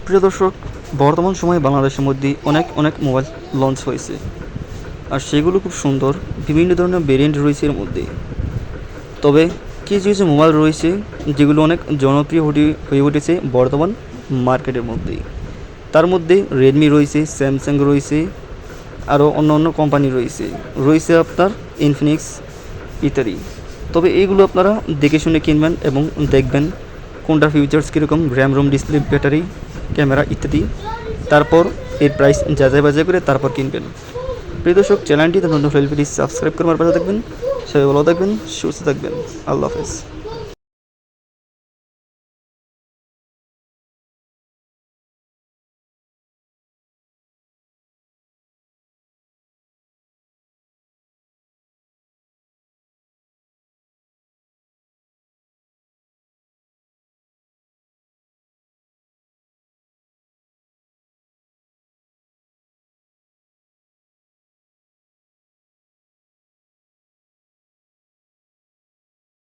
প্রিয় দর্শক, বর্তমান সময়ে বাংলাদেশের মধ্যে অনেক মোবাইল লঞ্চ হয়েছে, আর সেগুলো খুব সুন্দর। বিভিন্ন ধরনের ভেরিয়েন্ট রয়েছে এর মধ্যে। তবে কিছু কিছু মোবাইল রয়েছে যেগুলো অনেক জনপ্রিয় হয়ে উঠেছে বর্তমান মার্কেটের মধ্যেই। তার মধ্যে রেডমি রয়েছে, স্যামসাং রয়েছে, আরও অন্য কোম্পানি রয়েছে আপনার ইনফিনিক্স ইত্যাদি। তবে এইগুলো আপনারা দেখে শুনে কিনবেন এবং দেখবেন কোনটার ফিচার্স কীরকম, RAM, ROM, display, battery, camera ইত্যাদি। তারপর এর প্রাইস যাচাই বাছাই করে তারপর কিনবেন। প্রিয় দর্শক, চ্যানেলটি নতুন হলে প্লিজ সাবস্ক্রাইব করে আমার পাশে থাকবেন। সবাই ভালো থাকবেন, সুস্থ থাকবেন। আল্লাহ হাফেজ।